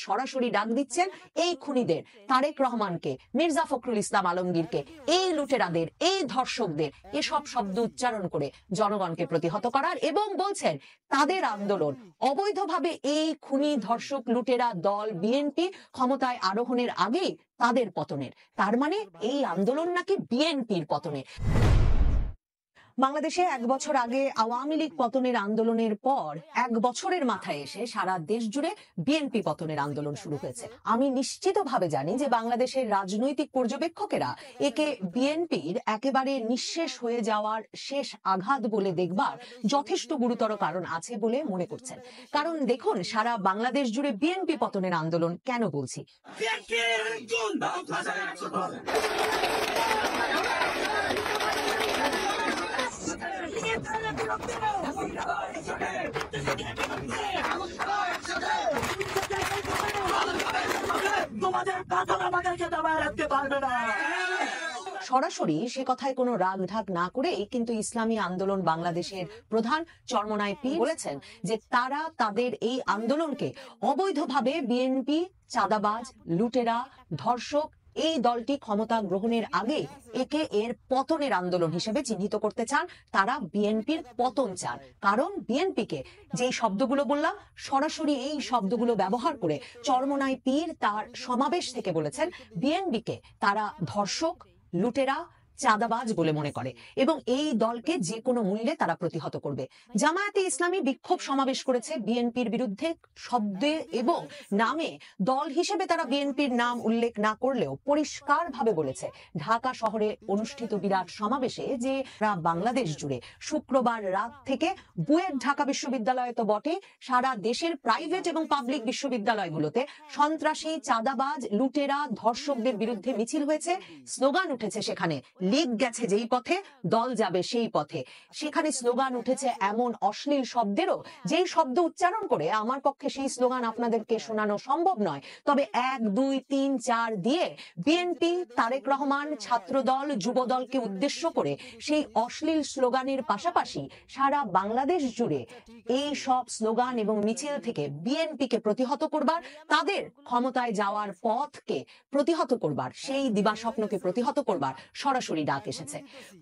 সরাসরি ডাক দিচ্ছেন এই খুনিদের, তারেক রহমানকে, মির্জা ফখরুল ইসলাম আলমগীরকে, এই লুটেরাদের, এই ধর্ষকদের এসব শব্দ উচ্চারণ করে জনগণকে প্রতিহত করার, এবং বলছেন তাদের আন্দোলন অবৈধভাবে এই খুনি ধর্ষক লুটেরা দল বিএনপি ক্ষমতায় আরোহণের আগেই তাদের পতনের। তার মানে এই আন্দোলন নাকি বিএনপির পতনের। বাংলাদেশে 1 বছর আগে আওয়ামী লীগ পতনের আন্দোলনের পর 1 বছরের মাথায় এসে সারা দেশ জুড়ে বিএনপি পতনের আন্দোলন শুরু হয়েছে। আমি নিশ্চিতভাবে জানি যে বাংলাদেশের রাজনৈতিক পর্যবেক্ষকেরা একে বিএনপির একেবারে নিঃশেষ হয়ে যাওয়ার শেষ আঘাত বলে দেখবার যথেষ্ট গুরুতর কারণ আছে বলে মনে করছেন। কারণ দেখুন, সারা বাংলাদেশ জুড়ে বিএনপি পতনের আন্দোলন কেন বলছি। সরাসরি সে কথায় কোনো রাগ ঢাক না করেই কিন্তু ইসলামী আন্দোলন বাংলাদেশের প্রধান চরমনাই পীর বলেছেন যে তারা তাদের এই আন্দোলনকে অবৈধভাবে বিএনপি, চাঁদাবাজ, লুটেরা, ধর্ষক এই দলটি ক্ষমতা গ্রহণের আগে একে এর পতনের আন্দোলন হিসেবে চিহ্নিত করতে চান। তারা বিএনপির পতন চান। কারণ বিএনপিকে যে শব্দগুলো বললাম, সরাসরি এই শব্দগুলো ব্যবহার করে চরমনাই পীর তার সমাবেশ থেকে বলেছেন বিএনপিকে তারা ধর্ষক, লুটেরা, চাঁদাবাজ বলে মনে করে এবং এই দলকে যে কোনো মূল্যে তারা প্রতিহত করবে। জামায়াতে ইসলামী বিক্ষোভ সমাবেশ করেছে বিএনপির বিরুদ্ধে, শব্দে এবং নামে দল হিসেবে তারা বিএনপির নাম উল্লেখ না করলেও পরিষ্কারভাবে বলেছে ঢাকা শহরে অনুষ্ঠিত বিরাট সমাবেশে যে বাংলাদেশ জুড়ে শুক্রবার রাত থেকে বুয়েট ঢাকা বিশ্ববিদ্যালয় তো বটে, সারা দেশের প্রাইভেট এবং পাবলিক বিশ্ববিদ্যালয়গুলোতে সন্ত্রাসী, চাঁদাবাজ, লুটেরা, ধর্ষকদের বিরুদ্ধে মিছিল হয়েছে, স্লোগান উঠেছে, সেখানে লীগ গেছে যেই পথে দল যাবে সেই পথে। সেখানে স্লোগান উঠেছে এমন অশ্লীল শব্দেরও যেই শব্দ উচ্চারণ করে আমার পক্ষে সেই স্লোগান আপনাদেরকে শোনানো সম্ভব নয়। তবে 1, 2, 3, 4 দিয়ে বিএনপি, তারেক রহমান, ছাত্রদল, যুবদলকে উদ্দেশ্য করে সেই অশ্লীল স্লোগানের পাশাপাশি সারা বাংলাদেশ জুড়ে এই সব স্লোগান এবং মিছিল থেকে বিএনপিকে প্রতিহত করবার, তাদের ক্ষমতায় যাওয়ার পথকে প্রতিহত করবার, সেই দিবাস্বপ্নকে প্রতিহত করবার সরাসরি ডাক এসেছে।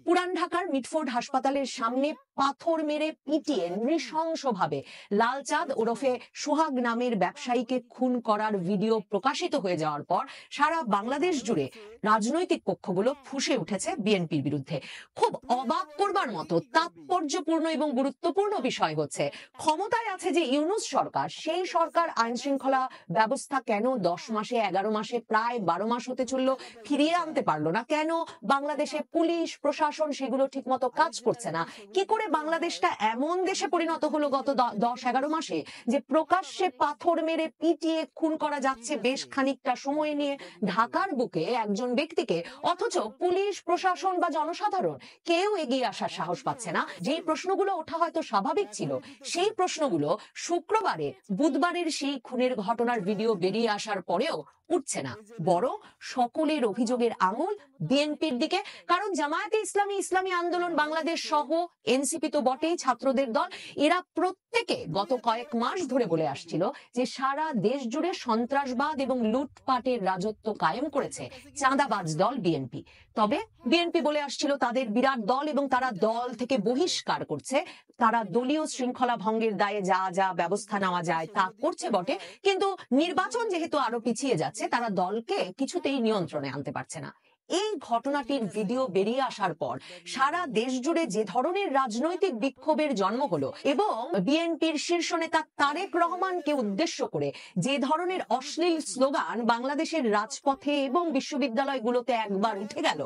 পুরান ঢাকার মিটফোর্ড হাসপাতালের সামনে পাথর মেরে পিটিয়ে নৃশংসভাবে লালচাঁদ ওরফে সোহাগ নামের ব্যবসায়ীকে খুন করার ভিডিও প্রকাশিত হয়ে যাওয়ার পর সারা বাংলাদেশ জুড়ে রাজনৈতিক পক্ষগুলো ফুঁসে উঠেছে বিএনপির বিরুদ্ধে। খুব অবাক করবার মতো তাৎপর্যপূর্ণ এবং গুরুত্বপূর্ণ বিষয় হচ্ছে, ক্ষমতায় আছে যে ইউনূস সরকার, সেই সরকার আইন শৃঙ্খলা ব্যবস্থা কেন 10 মাসে, 11 মাসে, প্রায় 12 মাস হতে চললো ফিরিয়ে আনতে পারলো না? কেন বাংলাদেশে পুলিশ প্রশাসন সেগুলো ঠিক মতো কাজ করছে না? কি করে বাংলাদেশটা এমন দেশে পরিণত হলো গত 10-11 মাসে যে প্রকাশ্যে পাথর মেরে পিটিয়ে খুন করা যাচ্ছে বেশ খানিকটা সময় নিয়ে ঢাকার বুকে একজন ব্যক্তিকে, অথচ পুলিশ প্রশাসন বা জনসাধারণ কেউ এগিয়ে আসার সাহস পাচ্ছে না? যেই প্রশ্নগুলো ওঠা হয়তো স্বাভাবিক ছিল, সেই প্রশ্নগুলো শুক্রবারে বুধবারের সেই খুনের ঘটনার ভিডিও বেরিয়ে আসার পরেও উঠছে না, বরং সকলের অভিযোগের আঙুল বিএনপির দিকে। কারণ জামায়াতে ইসলামী, ইসলামী আন্দোলন বাংলাদেশ সহ এনসিপি তো বটেই, ছাত্রদের দল, এরা প্রত্যেকে গত কয়েক মাস ধরে বলে আসছিল যে সারা দেশ জুড়ে সন্ত্রাসবাদ এবং লুটপাটের রাজত্ব কায়েম করেছে চাঁদাবাজ দল বিএনপি। তবে বিএনপি বলে আসছিল তাদের বিরাট দল এবং তারা দল থেকে বহিষ্কার করছে, তারা দলীয় শৃঙ্খলা ভঙ্গের দায়ে যা যা ব্যবস্থা নেওয়া যায় তা করছে বটে, কিন্তু নির্বাচন যেহেতু আরো পিছিয়ে যাচ্ছে তারা দলকে কিছুতেই নিয়ন্ত্রণে আনতে পারছে না। এই ঘটনাটির ভিডিও বেরিয়ে আসার পর সারা দেশ জুড়ে যে ধরনের রাজনৈতিক বিক্ষোভের জন্ম হলো এবং বিএনপির শীর্ষ নেতা তারেক রহমানকে উদ্দেশ্য করে যে ধরনের অশ্লীল স্লোগান বাংলাদেশের রাজপথে এবং বিশ্ববিদ্যালয়গুলোতে একবার উঠে গেল,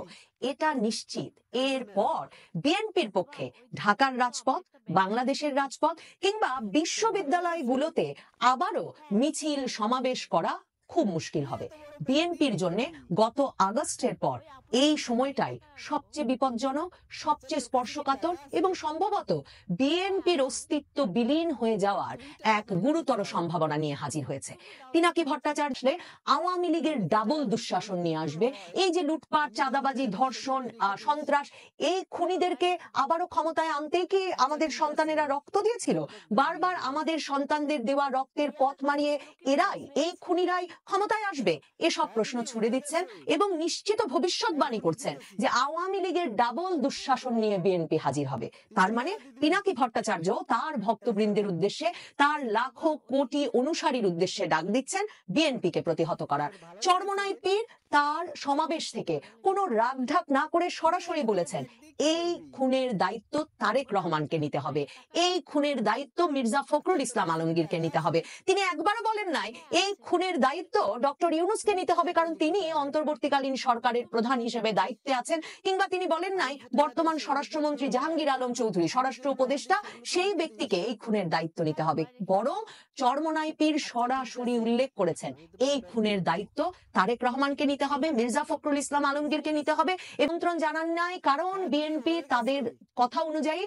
এটা নিশ্চিত এরপর বিএনপির পক্ষে ঢাকার রাজপথ, বাংলাদেশের রাজপথ কিংবা বিশ্ববিদ্যালয়গুলোতে আবারও মিছিল সমাবেশ করা খুব মুশকিল হবে। বিএনপির জন্য গত আগস্টের পর এই সময়টাই সবচেয়ে বিপজ্জনক, সবচেয়ে স্পর্শকাতর এবং সম্ভবত বিএনপির অস্তিত্ব বিলীন হয়ে যাওয়ার এক গুরুতর সম্ভাবনা নিয়ে হাজির হয়েছে। পিনাকি ভট্টাচার্য আওয়ামী লীগের ডাবল দুঃশাসন নিয়ে আসবে। এই যে লুটপাট, চাঁদাবাজি, ধর্ষণ, সন্ত্রাস, এই খুনিদেরকে আবারও ক্ষমতায় আনতেই কি আমাদের সন্তানেরা রক্ত দিয়েছিল? বারবার আমাদের সন্তানদের দেওয়া রক্তের পথ মারিয়ে এই খুনিরাই ক্ষমতায় আসবে? এসব প্রশ্ন ছুড়ে দিচ্ছেন এবং নিশ্চিত ভবিষ্যৎবাণী করছেন যে আওয়ামী লীগের ডাবল দুঃশাসন নিয়ে বিএনপি হাজির হবে। তার মানে পিনাকি ভট্টাচার্য তার ভক্তবৃন্দের উদ্দেশ্যে, তার লাখো কোটি অনুসারীর উদ্দেশ্যে ডাক দিচ্ছেন বিএনপিকে প্রতিহত করার। চরমোনাই পীর তার সমাবেশ থেকে কোনো রাগঢাক না করে সরাসরি বলেছেন এই খুনের দায়িত্ব তারেক রহমানকে নিতে হবে, এই খুনের দায়িত্ব মির্জা ফখরুল ইসলাম আলমগীরকে নিতে হবে। তিনি একবারও বলেন নাই এই খুনের দায়িত্ব ডক্টর ইউনূসকে নিতে হবে, কারণ তিনি অন্তর্বর্তীকালীন সরকারের প্রধান হিসেবে দায়িত্বে আছেন, কিংবা তিনি বলেন নাই বর্তমান স্বরাষ্ট্রমন্ত্রী জাহাঙ্গীর আলম চৌধুরী, স্বরাষ্ট্র উপদেষ্টা, সেই ব্যক্তিকে এই খুনের দায়িত্ব নিতে হবে। বরং চরমোনাই পীর সরাসরি উল্লেখ করেছেন এই খুনের দায়িত্ব তারেক রহমানকে নিতে হবে, মির্জা ফখরুল ইসলাম আলমগীরকে নিতে হবে। আমন্ত্রণ জানান নাই কারণ বিএনপি তাদের কথা অনুযায়ী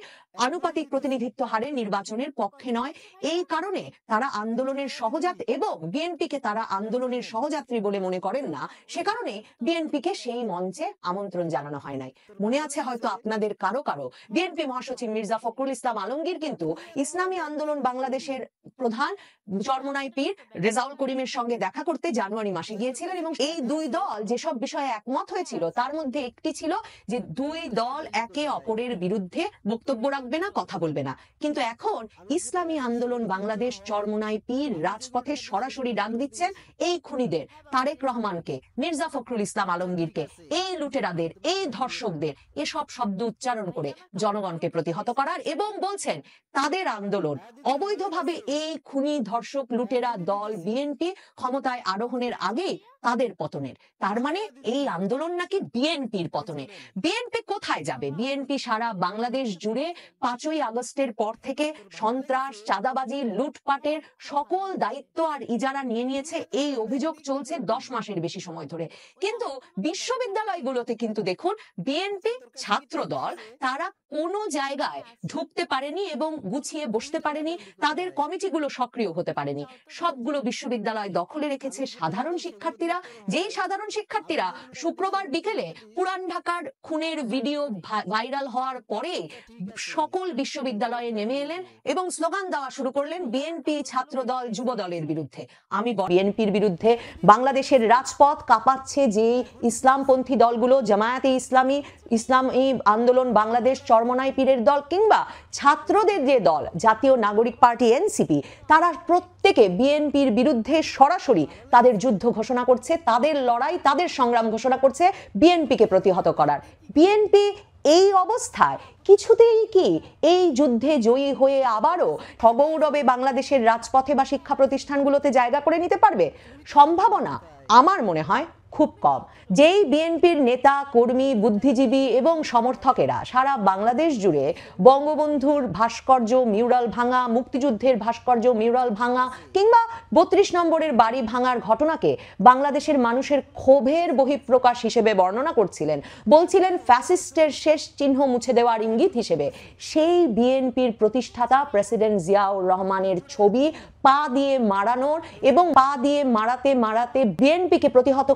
আনুপাতিক প্রতিনিধিত্ব হারে নির্বাচনের পক্ষে নয়। এই কারণে তারা আন্দোলনের সহযাত্রী এবং বিএনপিকে তারা আন্দোলনের সহযাত্রী বলে মনে করেন না, সে কারণে বিএনপিকে সেই মঞ্চে আমন্ত্রণ জানানো হয় নাই। মনে আছে হয়তো আপনাদের কারো কারো, বিএনপি মহাসচিব মির্জা ফখরুল ইসলাম আলমগীর কিন্তু ইসলামী আন্দোলন বাংলাদেশের প্রধান চরমোনাই পীর রেজাউল করিমের সঙ্গে দেখা করতে জানুয়ারি মাসে গিয়েছিলেন এবং এই দুই দল যেসব বিষয়ে একমত হয়েছিল তার মধ্যে একটি ছিল যে দুই দল একে অপরের বিরুদ্ধে বক্তব্য রাখবে না, কথা বলবে না। কিন্তু এখন ইসলামী আন্দোলন বাংলাদেশ চরমোনাই পীর রাজপথে সরাসরি ডাক দিচ্ছেন এই খুনিদের, তারেক রহমানকে, মির্জা ফখরুল ইসলাম আলমগীরকে, এই লুটেরাদের, এই ধর্ষকদের এসব শব্দ উচ্চারণ করে জনগণকে প্রতিহত করার, এবং বলছেন তাদের আন্দোলন অবৈধভাবে এই খুনি ধর্ষক লুটেরা দল বিএনপি ক্ষমতায় আরোহণের আগে তাদের পতনের। তার মানে এই আন্দোলন নাকি বিএনপির পতনে। বিএনপি কোথায় যাবে? বিএনপি সারা বাংলাদেশ জুড়ে 5ই আগস্টের পর থেকে সন্ত্রাস, চাঁদাবাজি, লুটপাটের সকল দায়িত্ব আর ইজারা নিয়ে নিয়েছে। এই অভিযোগ চলছে 10 মাসের বেশি সময় ধরে। কিন্তু বিশ্ববিদ্যালয়গুলোতে কিন্তু দেখুন বিএনপি ছাত্র দল তারা কোনো জায়গায় ঢুকতে পারেনি এবং গুছিয়ে বসতে পারেনি, তাদের কমিটিগুলো সক্রিয় হতে পারেনি। সবগুলো বিশ্ববিদ্যালয় দখলে রেখেছে সাধারণ শিক্ষার্থীরা, যেই সাধারণ শিক্ষার্থীরা শুক্রবার বিকেলে পুরান ঢাকার খুনের ভিডিও ভাইরাল হওয়ার পরে সকল বিশ্ববিদ্যালয়ে নেমে এলেন এবং স্লোগান দেওয়া শুরু করলেন বিএনপি, ছাত্র দল, যুব দলের বিরুদ্ধে। আমি বিএনপির বিরুদ্ধে বাংলাদেশের রাজপথ কাঁপাচ্ছে যে ইসলামপন্থী দলগুলো, জামায়াতে ইসলামী, ইসলামী আন্দোলন বাংলাদেশ চরমোনাই পীরের দল কিংবা ছাত্রদের যে দল জাতীয় নাগরিক পার্টি এনসিপি, তারা প্রত্যেকে বিএনপির বিরুদ্ধে সরাসরি তাদের যুদ্ধ ঘোষণা করছে, তাদের লড়াই, তাদের সংগ্রাম ঘোষণা করছে বিএনপিকে প্রতিহত করার। বিএনপি এই অবস্থায় কিছুতেই কি এই যুদ্ধে জয়ী হয়ে আবারও সগৌরবে বাংলাদেশের রাজপথে বা শিক্ষা প্রতিষ্ঠানগুলোতে জায়গা করে নিতে পারবে? সম্ভাবনা আমার মনে হয় খুব কম। যেই বিএনপির নেতা, কর্মী, বুদ্ধিজীবী এবং সমর্থকেরা সারা বাংলাদেশ জুড়ে বঙ্গবন্ধুর ভাস্কর্য মিউরাল ভাঙা, মুক্তিযুদ্ধের ভাস্কর্য মিউরাল ভাঙা কিংবা 32 নম্বরের বাড়ি ভাঙার ঘটনাকে বাংলাদেশের মানুষের ক্ষোভের বহিঃপ্রকাশ হিসেবে বর্ণনা করছিলেন, বলছিলেন ফ্যাসিস্টের শেষ চিহ্ন মুছে দেওয়ার ইঙ্গিত হিসেবে, সেই বিএনপির প্রতিষ্ঠাতা প্রেসিডেন্ট জিয়াউর রহমানের ছবি পা দিয়ে মারানোর এবং পা দিয়ে মারাতে মারাতে বিএনপিকে প্রতিহত